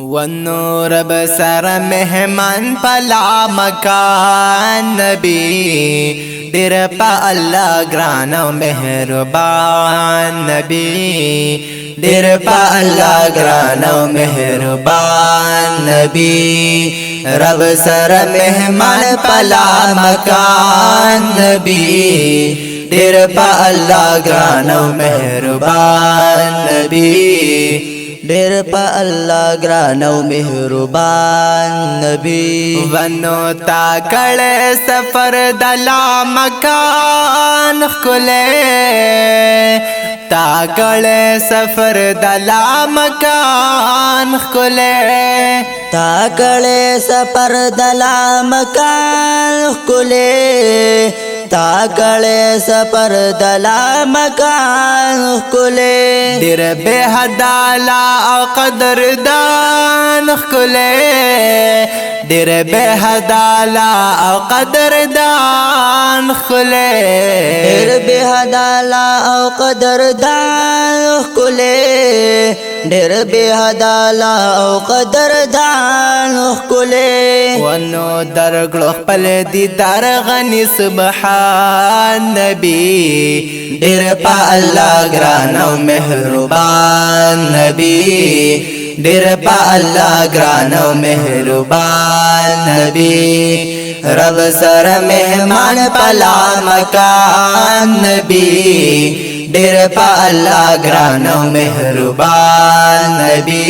والنور بسر مهمان پلا مکان نبی دیر پا اللہ گران و مہربان نبی دیر پا اللہ گران و مہربان نبی رب سر مہمان پلا مکان نبی دیر پا اللہ گران و مہربان نبی ډېر په الله ګران او مهربان نبی ونو تا کړه سفر د لا مکان خله تا کړه سفر د لا مکان خله تا کړه سفر د لا مکان خله تا کړه سفر د لا مکان خله ډېر به حدالا او قدردان خله ډېر به حدالا او قدردان خله ډېر به حدالا او قدردان خله ډېر به حدالا او قدردان خله ونو درګلو خپل دیدار غنی سبحان نبی ډېر په الله ګران او مهربان نبی ډېر په الله ګران او مهربان نبی رب سره مهمان پلا مکان نبی ډېر په الله ګران او مهربان نبی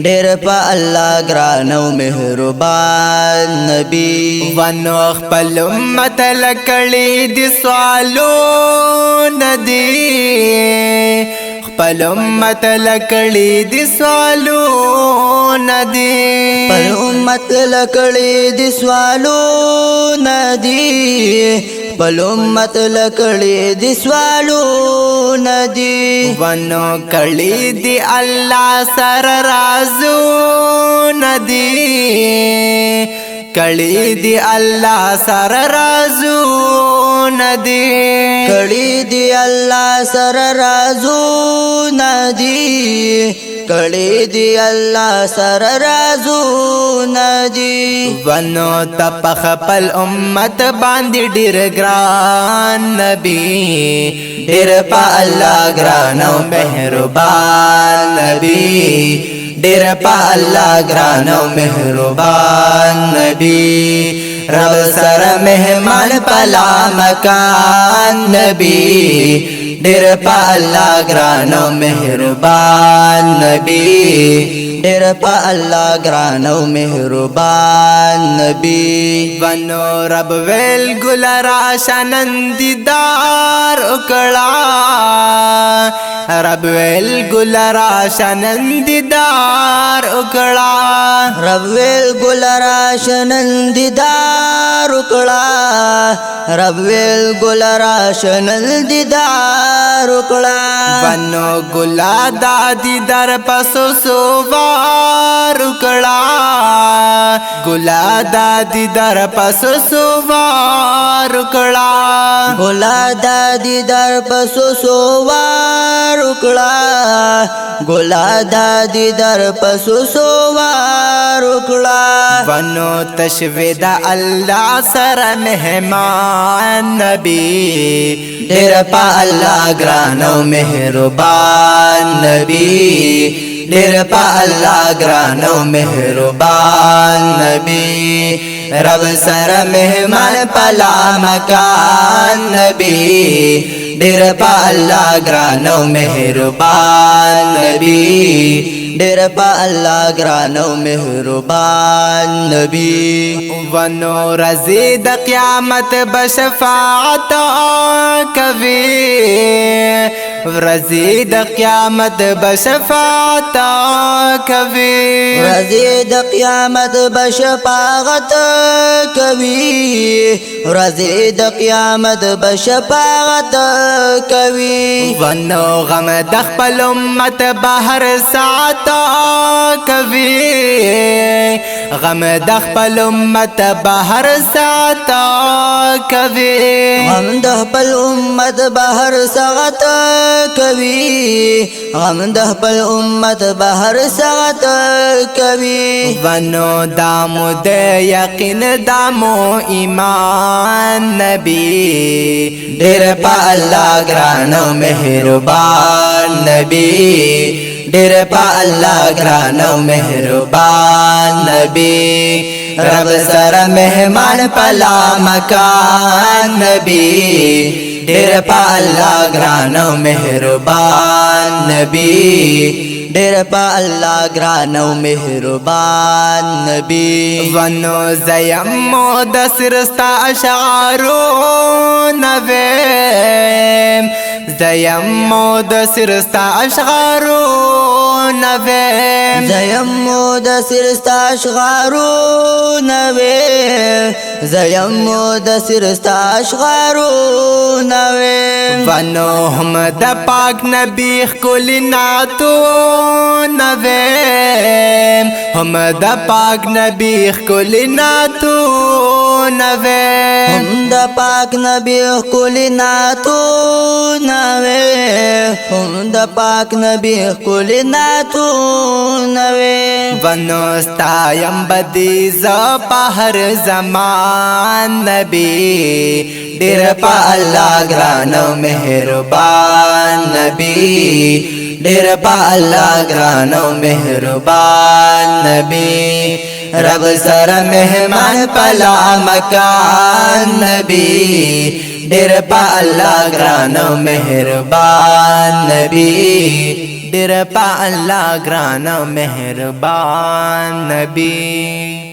ډېر په الله ګران او مهربان نبی ونو خپل امت لکړي دي سوالو ندي خپل امت لکړي دي سوالو ندي خپل امت لکړي دي سوالو ندي خپل امت لکړي دي سوالو ندي ونو کړي دي الله سره رازو ندي کړي دي الله سره رازو ندي کړي دي الله سره رازو ندي کړي دي الله سره رازو ندي ونو تپ خپل امت باندې ډېر ګران نبی ډېر په الله ګران او مهربان نبی ډېر په الله ګران او مهربان نبی رب سره مهمان پلا مکان نبی ډېر په الله ګران او مهربان نبی ډېر په الله ګران او مهربان نبی ونو رب ویل ګل راشه نن دیدار وکړه رب ویل ګل راشه نن دیدار وکړه رب ویل ګل راشه نن دیدار وکړه رب ویل ګل راشه نن دیدار وکړه ونو ګل د دیدار پسو سوار وکړه ګل د دیدار پسو سوار وکړه ګل د دیدار پسو سوار وکړه ګل د دیدار پسو سوار وکړه ونو تشوی د الله سره مهمان نبی ډېر په الله ګران او مهربان نبی ډېر په الله ګران او مهربان نبی رب سره مهمان پلا مکان نبی ډېر په الله ګران او مهربان نبی ډېر په الله ګران او مهربان نبی ونو رزي د قیامت بشفاعت کوي رزي د قیامت بشفاعت کوي رزي د قیامت بشفاعت کوي رزي د قیامت بشفاعت کوي ونو غم د خپل امت بهر ساعت کوي غم د خپل امت بهر ساتا کوي غم د خپل امت بهر ساتا کوي غم د خپل امت بهر ساتا کوي ونو دامو د یقین دامو ایمان نبی ډېر په الله ګران او مهربان نبی ډېر په الله ګران او مهربان نبی رب سره مهمان پلا مکان نبی ډېر په الله ګران او مهربان نبی ډېر په الله ګران او مهربان نبی ونو زیم د سرستا اشعارو نویم زیم د سرستا اشعارو نویم زیم د سرستا اشعارو نویم زیم د سرستا اشعارو نویم ونو هم د پاک نبی خل ناتو نویم هم د پاک نبی خل ناتو نویم هم د پاک نبی خل ناتو نویم هم د پاک نبی خل ناتو نویم ونو ستایم بدی ز په هر زمان نبی ډېر په الله ګران او مهربان نبی ډېر په الله ګران او مهربان نبی رب سره مهمان پلا مکان نبی ډېر په الله ګران او مهربان نبی ډېر په الله ګران او مهربان نبی